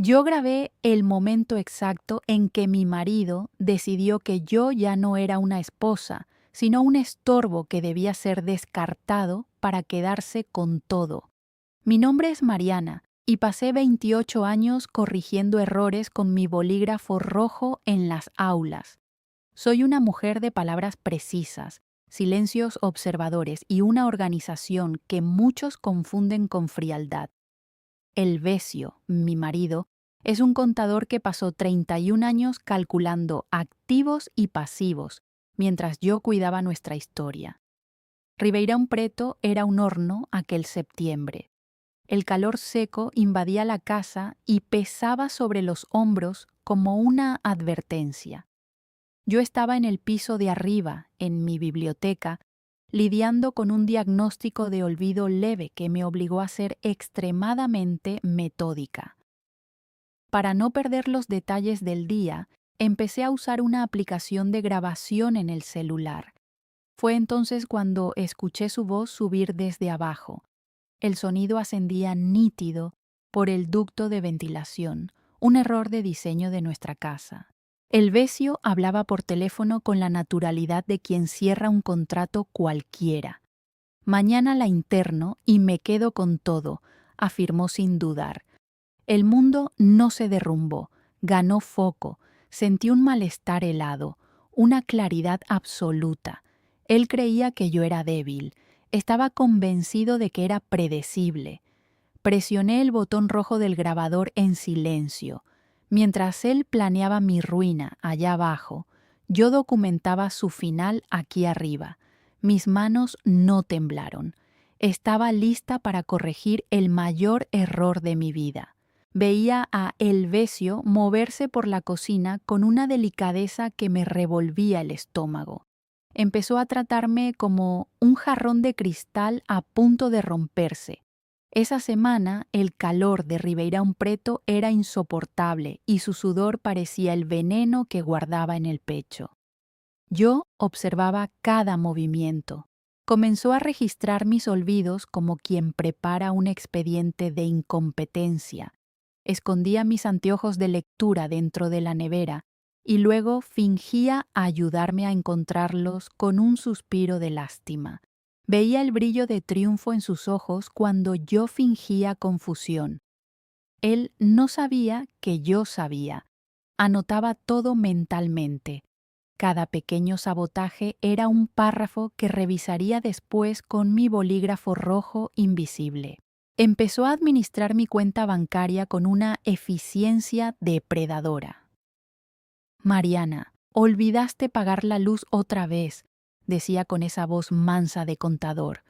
Yo grabé el momento exacto en que mi marido decidió que yo ya no era una esposa, sino un estorbo que debía ser descartado para quedarse con todo. Mi nombre es Mariana y pasé 28 años corrigiendo errores con mi bolígrafo rojo en las aulas. Soy una mujer de palabras precisas, silencios observadores y una organización que muchos confunden con frialdad. Elvesio, mi marido, es un contador que pasó 31 años calculando activos y pasivos, mientras yo cuidaba nuestra historia. Ribeirão Preto era un horno aquel septiembre. El calor seco invadía la casa y pesaba sobre los hombros como una advertencia. Yo estaba en el piso de arriba, en mi biblioteca, lidiando con un diagnóstico de olvido leve que me obligó a ser extremadamente metódica. Para no perder los detalles del día, empecé a usar una aplicación de grabación en el celular. Fue entonces cuando escuché su voz subir desde abajo. El sonido ascendía nítido por el ducto de ventilación, un error de diseño de nuestra casa. Elvesio hablaba por teléfono con la naturalidad de quien cierra un contrato cualquiera. Mañana la interno y me quedo con todo, afirmó sin dudar. El mundo no se derrumbó, ganó foco, sentí un malestar helado, una claridad absoluta. Él creía que yo era débil, estaba convencido de que era predecible. Presioné el botón rojo del grabador en silencio. Mientras él planeaba mi ruina allá abajo, yo documentaba su final aquí arriba. Mis manos no temblaron. Estaba lista para corregir el mayor error de mi vida. Veía a Elvesio moverse por la cocina con una delicadeza que me revolvía el estómago. Empezó a tratarme como un jarrón de cristal a punto de romperse. Esa semana el calor de Ribeirão Preto era insoportable y su sudor parecía el veneno que guardaba en el pecho. Yo observaba cada movimiento. Comenzó a registrar mis olvidos como quien prepara un expediente de incompetencia. Escondía mis anteojos de lectura dentro de la nevera y luego fingía ayudarme a encontrarlos con un suspiro de lástima. Veía el brillo de triunfo en sus ojos cuando yo fingía confusión. Él no sabía que yo sabía. Anotaba todo mentalmente. Cada pequeño sabotaje era un párrafo que revisaría después con mi bolígrafo rojo invisible. Empezó a administrar mi cuenta bancaria con una eficiencia depredadora. Mariana, olvidaste pagar la luz otra vez, decía con esa voz mansa de contador.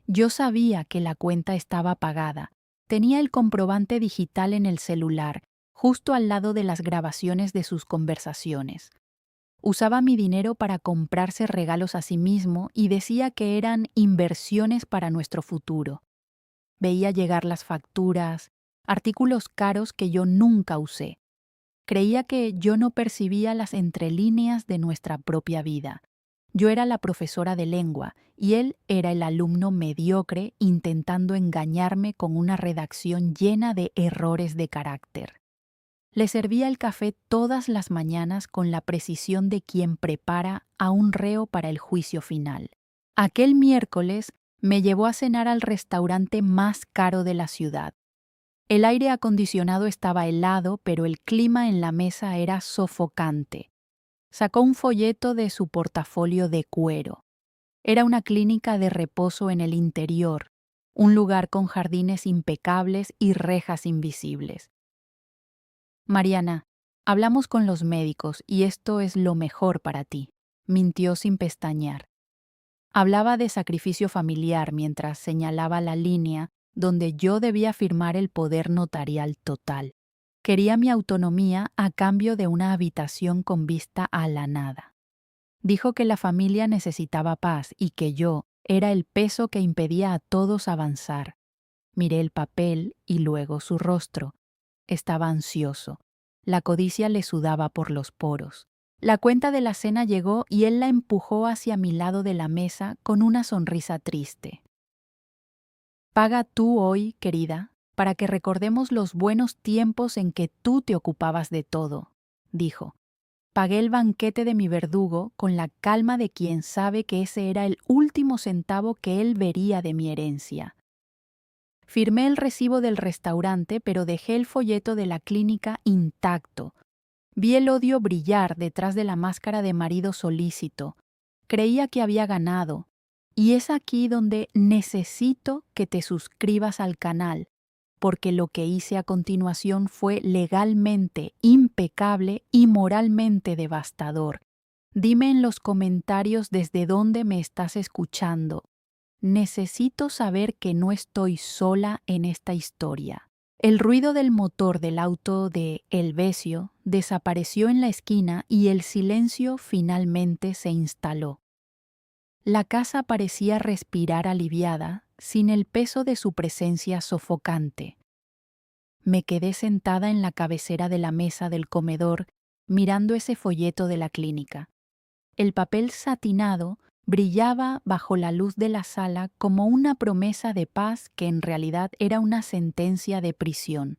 Yo sabía que la cuenta estaba pagada. Tenía el comprobante digital en el celular, justo al lado de las grabaciones de sus conversaciones. Usaba mi dinero para comprarse regalos a sí mismo y decía que eran inversiones para nuestro futuro. Veía llegar las facturas, artículos caros que yo nunca usé. Creía que yo no percibía las entrelíneas de nuestra propia vida. Yo era la profesora de lengua y él era el alumno mediocre intentando engañarme con una redacción llena de errores de carácter. Le servía el café todas las mañanas con la precisión de quien prepara a un reo para el juicio final. Aquel miércoles me llevó a cenar al restaurante más caro de la ciudad. El aire acondicionado estaba helado, pero el clima en la mesa era sofocante. Sacó un folleto de su portafolio de cuero. Era una clínica de reposo en el interior, un lugar con jardines impecables y rejas invisibles. Mariana, hablamos con los médicos y esto es lo mejor para ti, mintió sin pestañear. Hablaba de sacrificio familiar mientras señalaba la línea donde yo debía firmar el poder notarial total. Quería mi autonomía a cambio de una habitación con vista a la nada. Dijo que la familia necesitaba paz y que yo era el peso que impedía a todos avanzar. Miré el papel y luego su rostro. Estaba ansioso. La codicia le sudaba por los poros. La cuenta de la cena llegó y él la empujó hacia mi lado de la mesa con una sonrisa triste. «Paga tú hoy, querida, para que recordemos los buenos tiempos en que tú te ocupabas de todo, dijo. Pagué el banquete de mi verdugo con la calma de quien sabe que ese era el último centavo que él vería de mi herencia. Firmé el recibo del restaurante, pero dejé el folleto de la clínica intacto. Vi el odio brillar detrás de la máscara de marido solícito. Creía que había ganado. Y es aquí donde necesito que te suscribas al canal, porque lo que hice a continuación fue legalmente impecable y moralmente devastador. Dime en los comentarios desde dónde me estás escuchando. Necesito saber que no estoy sola en esta historia. El ruido del motor del auto de Elvesio desapareció en la esquina y el silencio finalmente se instaló. La casa parecía respirar aliviada, sin el peso de su presencia sofocante. Me quedé sentada en la cabecera de la mesa del comedor, mirando ese folleto de la clínica. El papel satinado brillaba bajo la luz de la sala como una promesa de paz que en realidad era una sentencia de prisión.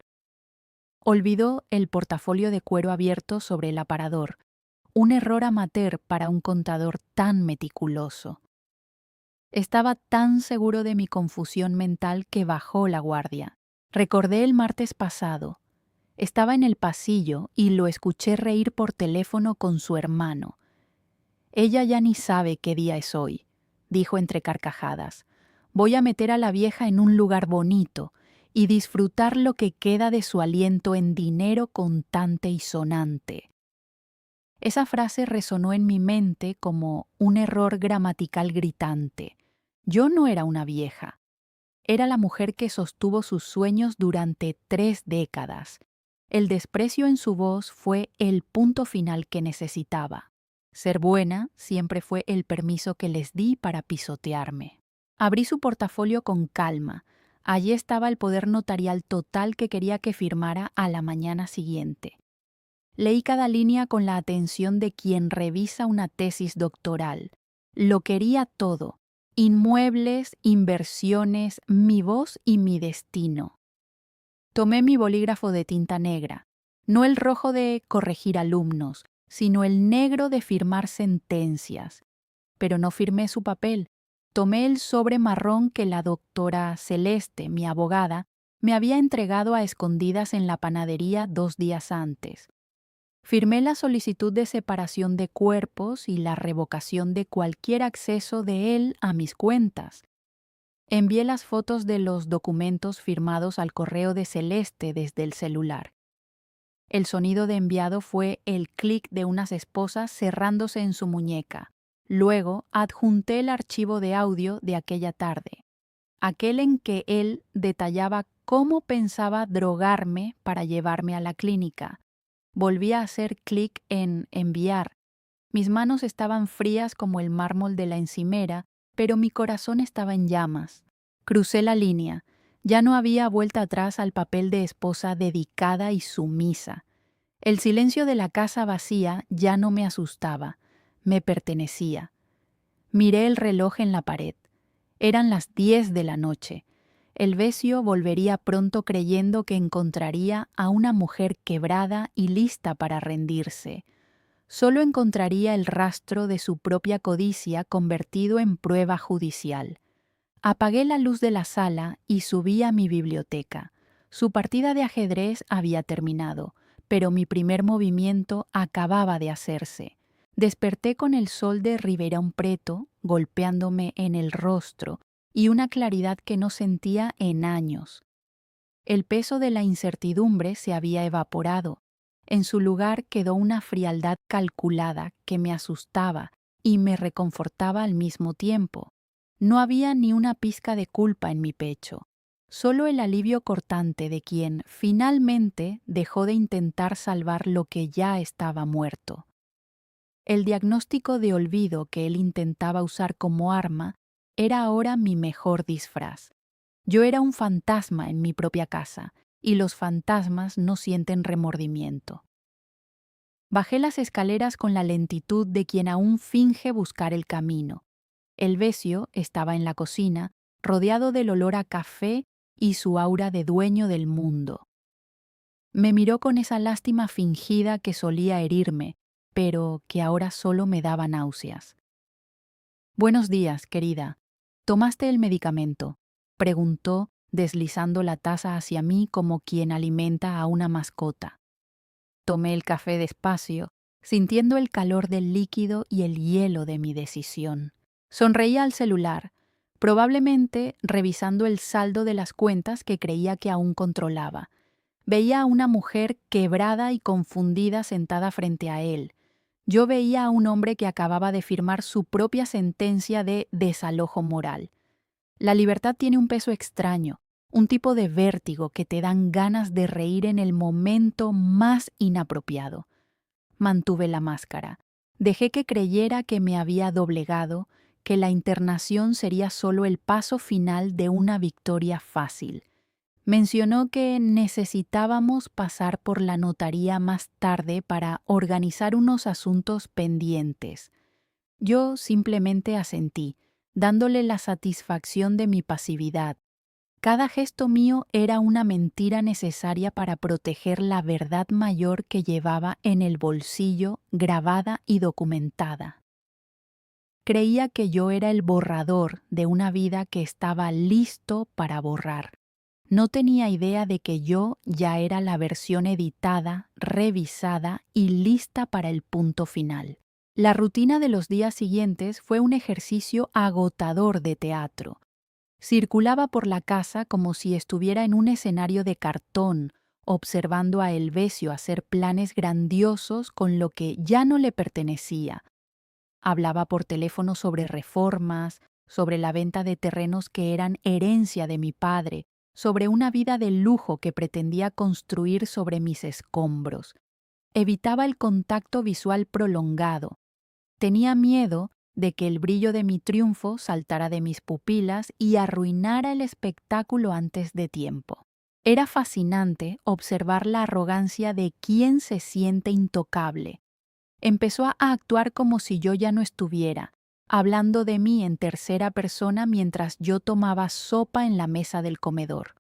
Olvidó el portafolio de cuero abierto sobre el aparador, un error amateur para un contador tan meticuloso. Estaba tan seguro de mi confusión mental que bajó la guardia. Recordé el martes pasado. Estaba en el pasillo y lo escuché reír por teléfono con su hermano. Ella ya ni sabe qué día es hoy, dijo entre carcajadas. Voy a meter a la vieja en un lugar bonito y disfrutar lo que queda de su aliento en dinero contante y sonante. Esa frase resonó en mi mente como un error gramatical gritante. Yo no era una vieja. Era la mujer que sostuvo sus sueños durante 3 décadas. El desprecio en su voz fue el punto final que necesitaba. Ser buena siempre fue el permiso que les di para pisotearme. Abrí su portafolio con calma. Allí estaba el poder notarial total que quería que firmara a la mañana siguiente. Leí cada línea con la atención de quien revisa una tesis doctoral. Lo quería todo: inmuebles, inversiones, mi voz y mi destino. Tomé mi bolígrafo de tinta negra, no el rojo de corregir alumnos, sino el negro de firmar sentencias. Pero no firmé su papel. Tomé el sobre marrón que la doctora Celeste, mi abogada, me había entregado a escondidas en la panadería 2 días antes. Firmé la solicitud de separación de cuerpos y la revocación de cualquier acceso de él a mis cuentas. Envié las fotos de los documentos firmados al correo de Celeste desde el celular. El sonido de enviado fue el clic de unas esposas cerrándose en su muñeca. Luego adjunté el archivo de audio de aquella tarde, aquel en que él detallaba cómo pensaba drogarme para llevarme a la clínica. Volví a hacer clic en enviar. Mis manos estaban frías como el mármol de la encimera, pero mi corazón estaba en llamas. Crucé la línea. Ya no había vuelta atrás al papel de esposa dedicada y sumisa. El silencio de la casa vacía ya no me asustaba, me pertenecía. Miré el reloj en la pared. Eran las 10 de la noche. Elvesio volvería pronto creyendo que encontraría a una mujer quebrada y lista para rendirse. Solo encontraría el rastro de su propia codicia convertido en prueba judicial. Apagué la luz de la sala y subí a mi biblioteca. Su partida de ajedrez había terminado, pero mi primer movimiento acababa de hacerse. Desperté con el sol de Ribeirão Preto golpeándome en el rostro y una claridad que no sentía en años. El peso de la incertidumbre se había evaporado. En su lugar quedó una frialdad calculada que me asustaba y me reconfortaba al mismo tiempo. No había ni una pizca de culpa en mi pecho, solo el alivio cortante de quien finalmente dejó de intentar salvar lo que ya estaba muerto. El diagnóstico de olvido que él intentaba usar como arma era ahora mi mejor disfraz. Yo era un fantasma en mi propia casa, y los fantasmas no sienten remordimiento. Bajé las escaleras con la lentitud de quien aún finge buscar el camino. Elvesio estaba en la cocina, rodeado del olor a café y su aura de dueño del mundo. Me miró con esa lástima fingida que solía herirme, pero que ahora solo me daba náuseas. «Buenos días, querida. ¿Tomaste el medicamento?», preguntó, deslizando la taza hacia mí como quien alimenta a una mascota. Tomé el café despacio, sintiendo el calor del líquido y el hielo de mi decisión. Sonreía al celular, probablemente revisando el saldo de las cuentas que creía que aún controlaba. Veía a una mujer quebrada y confundida sentada frente a él. Yo veía a un hombre que acababa de firmar su propia sentencia de desalojo moral. La libertad tiene un peso extraño, un tipo de vértigo que te dan ganas de reír en el momento más inapropiado. Mantuve la máscara. Dejé que creyera que me había doblegado, que la internación sería solo el paso final de una victoria fácil. Mencionó que necesitábamos pasar por la notaría más tarde para organizar unos asuntos pendientes. Yo simplemente asentí, dándole la satisfacción de mi pasividad. Cada gesto mío era una mentira necesaria para proteger la verdad mayor que llevaba en el bolsillo, grabada y documentada. Creía que yo era el borrador de una vida que estaba listo para borrar. No tenía idea de que yo ya era la versión editada, revisada y lista para el punto final. La rutina de los días siguientes fue un ejercicio agotador de teatro. Circulaba por la casa como si estuviera en un escenario de cartón, observando a Helvecio hacer planes grandiosos con lo que ya no le pertenecía. Hablaba por teléfono sobre reformas, sobre la venta de terrenos que eran herencia de mi padre, sobre una vida de lujo que pretendía construir sobre mis escombros. Evitaba el contacto visual prolongado. Tenía miedo de que el brillo de mi triunfo saltara de mis pupilas y arruinara el espectáculo antes de tiempo. Era fascinante observar la arrogancia de quien se siente intocable. Empezó a actuar como si yo ya no estuviera, hablando de mí en tercera persona mientras yo tomaba sopa en la mesa del comedor.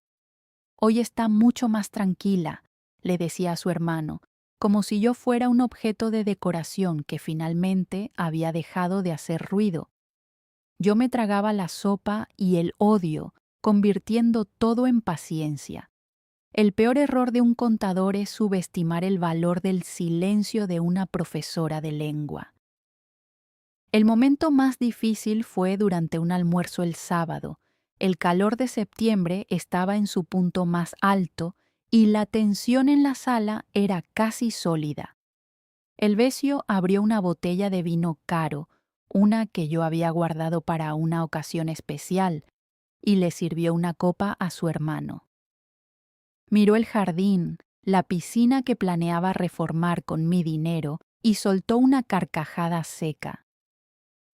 «Hoy está mucho más tranquila», le decía a su hermano, como si yo fuera un objeto de decoración que finalmente había dejado de hacer ruido. Yo me tragaba la sopa y el odio, convirtiendo todo en paciencia. El peor error de un contador es subestimar el valor del silencio de una profesora de lengua. El momento más difícil fue durante un almuerzo el sábado. El calor de septiembre estaba en su punto más alto y la tensión en la sala era casi sólida. Helvecio abrió una botella de vino caro, una que yo había guardado para una ocasión especial, y le sirvió una copa a su hermano. Miró el jardín, la piscina que planeaba reformar con mi dinero, y soltó una carcajada seca.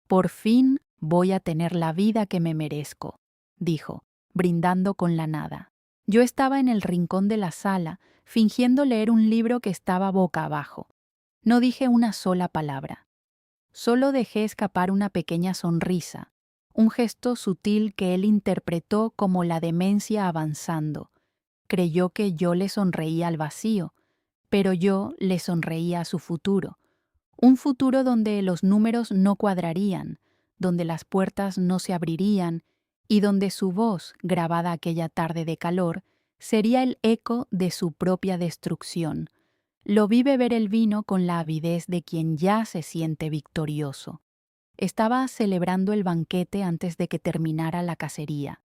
«Por fin voy a tener la vida que me merezco», dijo, brindando con la nada. Yo estaba en el rincón de la sala, fingiendo leer un libro que estaba boca abajo. No dije una sola palabra. Solo dejé escapar una pequeña sonrisa, un gesto sutil que él interpretó como la demencia avanzando. Creyó que yo le sonreía al vacío, pero yo le sonreía a su futuro. Un futuro donde los números no cuadrarían, donde las puertas no se abrirían y donde su voz, grabada aquella tarde de calor, sería el eco de su propia destrucción. Lo vi beber el vino con la avidez de quien ya se siente victorioso. Estaba celebrando el banquete antes de que terminara la cacería.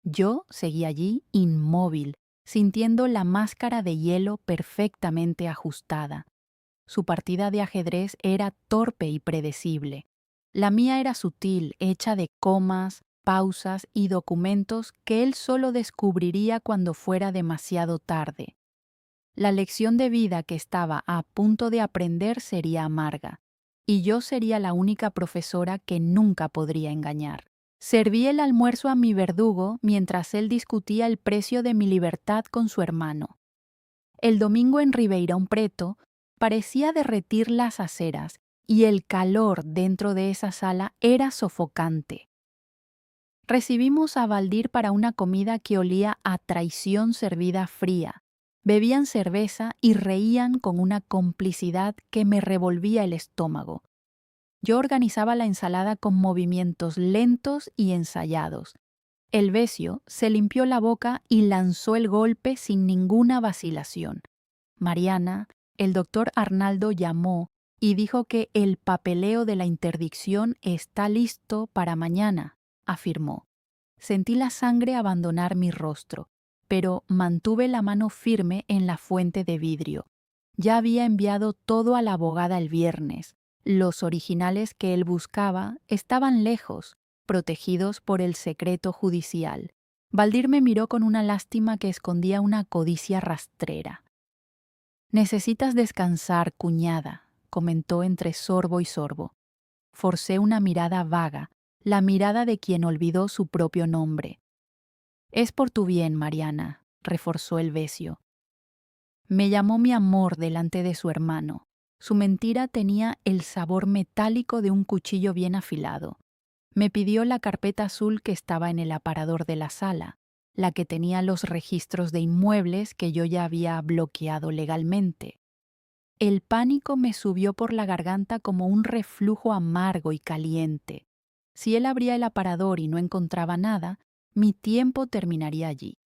Yo seguí allí inmóvil, sintiendo la máscara de hielo perfectamente ajustada. Su partida de ajedrez era torpe y predecible. La mía era sutil, hecha de comas, pausas y documentos que él solo descubriría cuando fuera demasiado tarde. La lección de vida que estaba a punto de aprender sería amarga, y yo sería la única profesora que nunca podría engañar. Serví el almuerzo a mi verdugo mientras él discutía el precio de mi libertad con su hermano. El domingo en Ribeirão Preto parecía derretir las aceras y el calor dentro de esa sala era sofocante. Recibimos a Valdir para una comida que olía a traición servida fría. Bebían cerveza y reían con una complicidad que me revolvía el estómago. Yo organizaba la ensalada con movimientos lentos y ensayados. El Elvesio se limpió la boca y lanzó el golpe sin ninguna vacilación. Mariana, el doctor Arnaldo llamó y dijo que el papeleo de la interdicción está listo para mañana, afirmó. Sentí la sangre abandonar mi rostro, pero mantuve la mano firme en la fuente de vidrio. Ya había enviado todo a la abogada el viernes. Los originales que él buscaba estaban lejos, protegidos por el secreto judicial. Valdir me miró con una lástima que escondía una codicia rastrera. «Necesitas descansar, cuñada», comentó entre sorbo y sorbo. Forcé una mirada vaga, la mirada de quien olvidó su propio nombre. «Es por tu bien, Mariana», reforzó el Elvesio. Me llamó mi amor delante de su hermano. Su mentira tenía el sabor metálico de un cuchillo bien afilado. Me pidió la carpeta azul que estaba en el aparador de la sala, la que tenía los registros de inmuebles que yo ya había bloqueado legalmente. El pánico me subió por la garganta como un reflujo amargo y caliente. Si él abría el aparador y no encontraba nada, mi tiempo terminaría allí.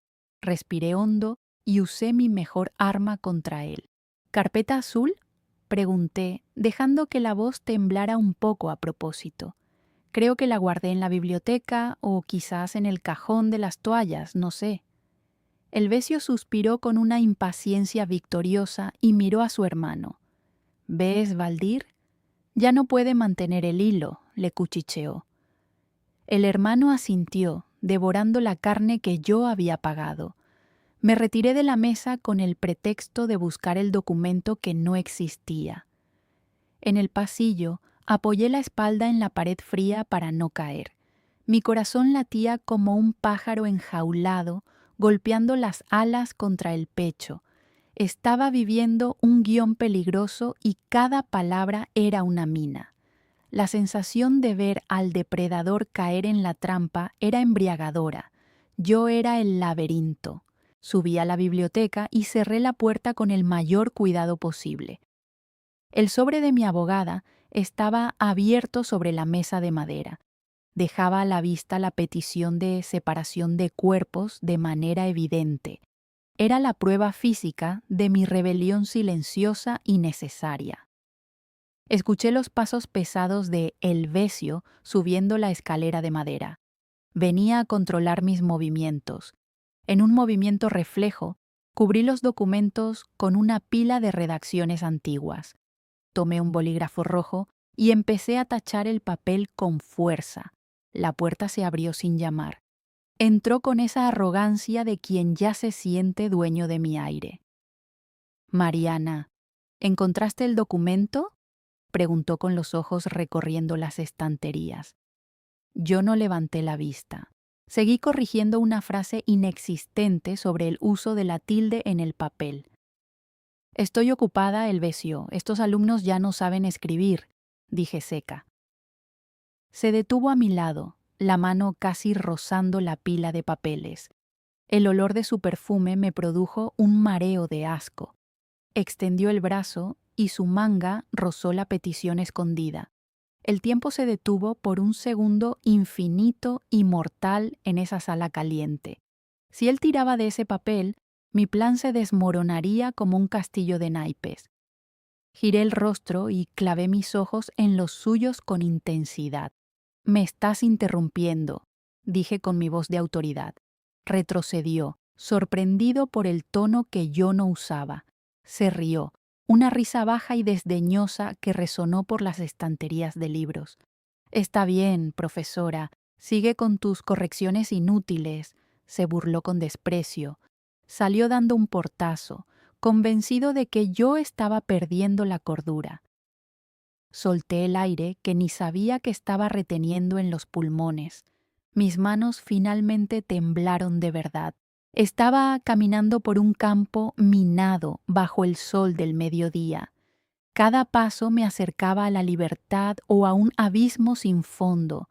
Respiré hondo y usé mi mejor arma contra él. ¿Carpeta azul?, pregunté, dejando que la voz temblara un poco a propósito. Creo que la guardé en la biblioteca o quizás en el cajón de las toallas, no sé. El Elvesio suspiró con una impaciencia victoriosa y miró a su hermano. «¿Ves, Valdir? Ya no puede mantener el hilo», le cuchicheó. El hermano asintió, devorando la carne que yo había pagado. Me retiré de la mesa con el pretexto de buscar el documento que no existía. En el pasillo apoyé la espalda en la pared fría para no caer. Mi corazón latía como un pájaro enjaulado, golpeando las alas contra el pecho. Estaba viviendo un guión peligroso y cada palabra era una mina. La sensación de ver al depredador caer en la trampa era embriagadora. Yo era el laberinto. Subí a la biblioteca y cerré la puerta con el mayor cuidado posible. El sobre de mi abogada estaba abierto sobre la mesa de madera. Dejaba a la vista la petición de separación de cuerpos de manera evidente. Era la prueba física de mi rebelión silenciosa y necesaria. Escuché los pasos pesados de El Elvesio subiendo la escalera de madera. Venía a controlar mis movimientos. En un movimiento reflejo, cubrí los documentos con una pila de redacciones antiguas. Tomé un bolígrafo rojo y empecé a tachar el papel con fuerza. La puerta se abrió sin llamar. Entró con esa arrogancia de quien ya se siente dueño de mi aire. «Mariana, ¿encontraste el documento?», preguntó con los ojos recorriendo las estanterías. Yo no levanté la vista. Seguí corrigiendo una frase inexistente sobre el uso de la tilde en el papel. «Estoy ocupada, Elvesio. Estos alumnos ya no saben escribir», dije seca. Se detuvo a mi lado, la mano casi rozando la pila de papeles. El olor de su perfume me produjo un mareo de asco. Extendió el brazo y su manga rozó la petición escondida. El tiempo se detuvo por un segundo infinito y mortal en esa sala caliente. Si él tiraba de ese papel, mi plan se desmoronaría como un castillo de naipes. Giré el rostro y clavé mis ojos en los suyos con intensidad. «Me estás interrumpiendo», dije con mi voz de autoridad. Retrocedió, sorprendido por el tono que yo no usaba. Se rió, una risa baja y desdeñosa que resonó por las estanterías de libros. «Está bien, profesora, sigue con tus correcciones inútiles», se burló con desprecio. Salió dando un portazo, convencido de que yo estaba perdiendo la cordura. Solté el aire que ni sabía que estaba reteniendo en los pulmones. Mis manos finalmente temblaron de verdad. Estaba caminando por un campo minado bajo el sol del mediodía. Cada paso me acercaba a la libertad o a un abismo sin fondo.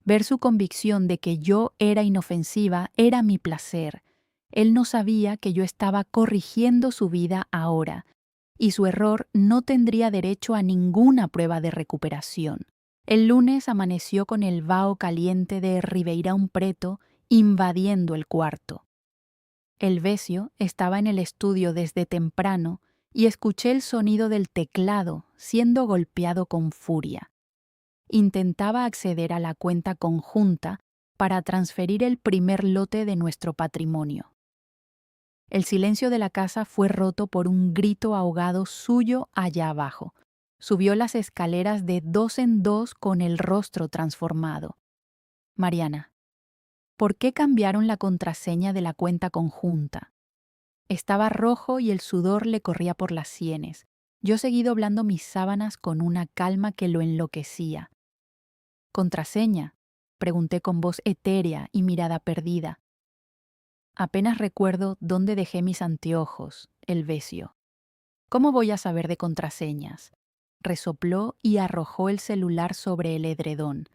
Ver su convicción de que yo era inofensiva era mi placer. Él no sabía que yo estaba corrigiendo su vida ahora, y su error no tendría derecho a ninguna prueba de recuperación. El lunes amaneció con el vaho caliente de Ribeirão Preto invadiendo el cuarto. Elvesio estaba en el estudio desde temprano y escuché el sonido del teclado siendo golpeado con furia. Intentaba acceder a la cuenta conjunta para transferir el primer lote de nuestro patrimonio. El silencio de la casa fue roto por un grito ahogado suyo allá abajo. Subió las escaleras de dos en dos con el rostro transformado. Mariana, ¿por qué cambiaron la contraseña de la cuenta conjunta? Estaba rojo y el sudor le corría por las sienes. Yo seguí doblando mis sábanas con una calma que lo enloquecía. ¿Contraseña? Pregunté con voz etérea y mirada perdida. Apenas recuerdo dónde dejé mis anteojos, Elvesio. ¿Cómo voy a saber de contraseñas? Resopló y arrojó el celular sobre el edredón.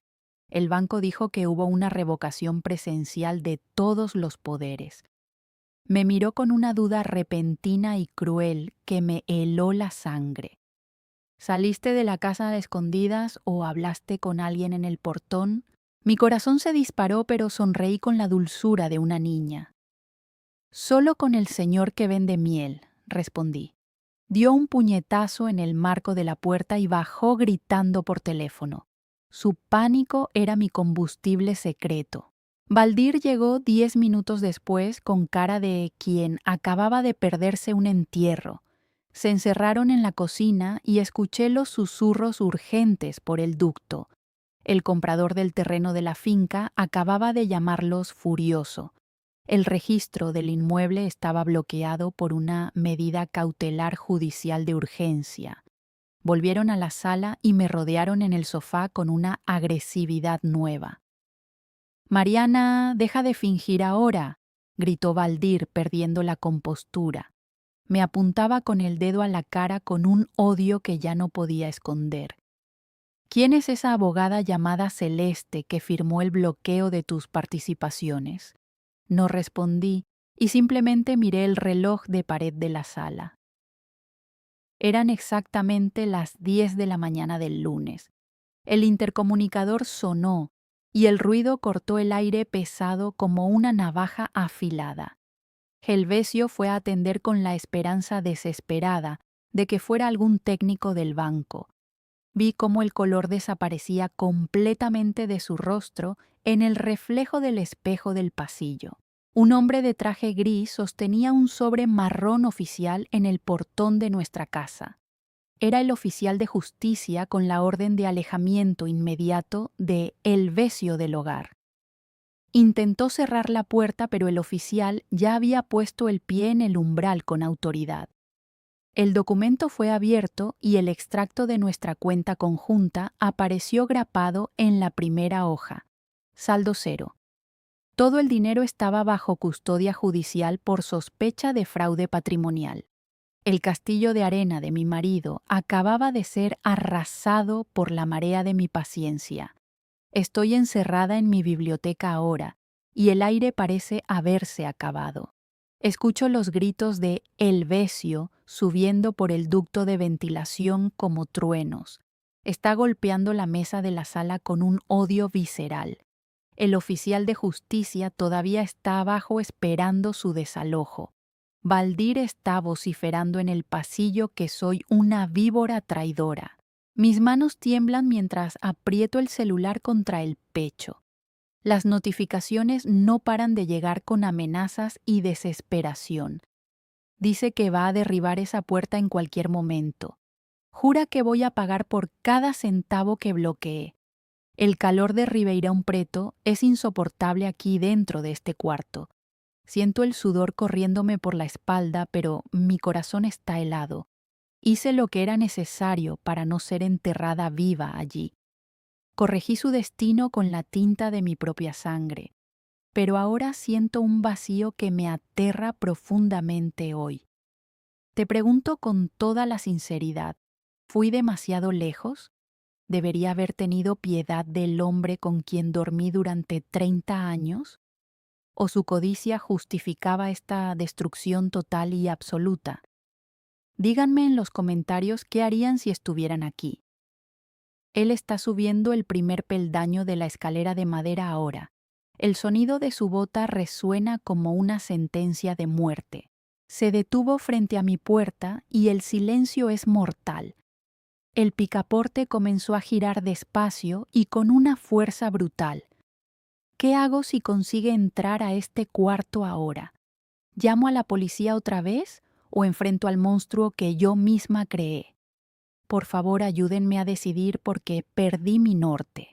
El banco dijo que hubo una revocación presencial de todos los poderes. Me miró con una duda repentina y cruel que me heló la sangre. ¿Saliste de la casa a escondidas o hablaste con alguien en el portón? Mi corazón se disparó, pero sonreí con la dulzura de una niña. Solo con el señor que vende miel, respondí. Dio un puñetazo en el marco de la puerta y bajó gritando por teléfono. Su pánico era mi combustible secreto. Valdir llegó 10 minutos después con cara de quien acababa de perderse un entierro. Se encerraron en la cocina y escuché los susurros urgentes por el ducto. El comprador del terreno de la finca acababa de llamarlos furioso. El registro del inmueble estaba bloqueado por una medida cautelar judicial de urgencia. Volvieron a la sala y me rodearon en el sofá con una agresividad nueva. «Mariana, deja de fingir ahora», gritó Valdir perdiendo la compostura. Me apuntaba con el dedo a la cara con un odio que ya no podía esconder. «¿Quién es esa abogada llamada Celeste que firmó el bloqueo de tus participaciones?». No respondí y simplemente miré el reloj de pared de la sala. Eran exactamente las 10 de la mañana del lunes. El intercomunicador sonó y el ruido cortó el aire pesado como una navaja afilada. Elvesio fue a atender con la esperanza desesperada de que fuera algún técnico del banco. Vi cómo el color desaparecía completamente de su rostro en el reflejo del espejo del pasillo. Un hombre de traje gris sostenía un sobre marrón oficial en el portón de nuestra casa. Era el oficial de justicia con la orden de alejamiento inmediato de Elvesio del hogar. Intentó cerrar la puerta, pero el oficial ya había puesto el pie en el umbral con autoridad. El documento fue abierto y el extracto de nuestra cuenta conjunta apareció grapado en la primera hoja. Saldo cero. Todo el dinero estaba bajo custodia judicial por sospecha de fraude patrimonial. El castillo de arena de mi marido acababa de ser arrasado por la marea de mi paciencia. Estoy encerrada en mi biblioteca ahora y el aire parece haberse acabado. Escucho los gritos de Elvesio subiendo por el ducto de ventilación como truenos. Está golpeando la mesa de la sala con un odio visceral. El oficial de justicia todavía está abajo esperando su desalojo. Valdir está vociferando en el pasillo que soy una víbora traidora. Mis manos tiemblan mientras aprieto el celular contra el pecho. Las notificaciones no paran de llegar con amenazas y desesperación. Dice que va a derribar esa puerta en cualquier momento. Jura que voy a pagar por cada centavo que bloqueé. El calor de Ribeirão Preto es insoportable aquí dentro de este cuarto. Siento el sudor corriéndome por la espalda, pero mi corazón está helado. Hice lo que era necesario para no ser enterrada viva allí. Corregí su destino con la tinta de mi propia sangre, pero ahora siento un vacío que me aterra profundamente hoy. Te pregunto con toda la sinceridad, ¿fui demasiado lejos? ¿Debería haber tenido piedad del hombre con quien dormí durante 30 años? ¿O su codicia justificaba esta destrucción total y absoluta? Díganme en los comentarios qué harían si estuvieran aquí. Él está subiendo el primer peldaño de la escalera de madera ahora. El sonido de su bota resuena como una sentencia de muerte. Se detuvo frente a mi puerta y el silencio es mortal. El picaporte comenzó a girar despacio y con una fuerza brutal. ¿Qué hago si consigue entrar a este cuarto ahora? ¿Llamo a la policía otra vez o enfrento al monstruo que yo misma creé? Por favor, ayúdenme a decidir porque perdí mi norte.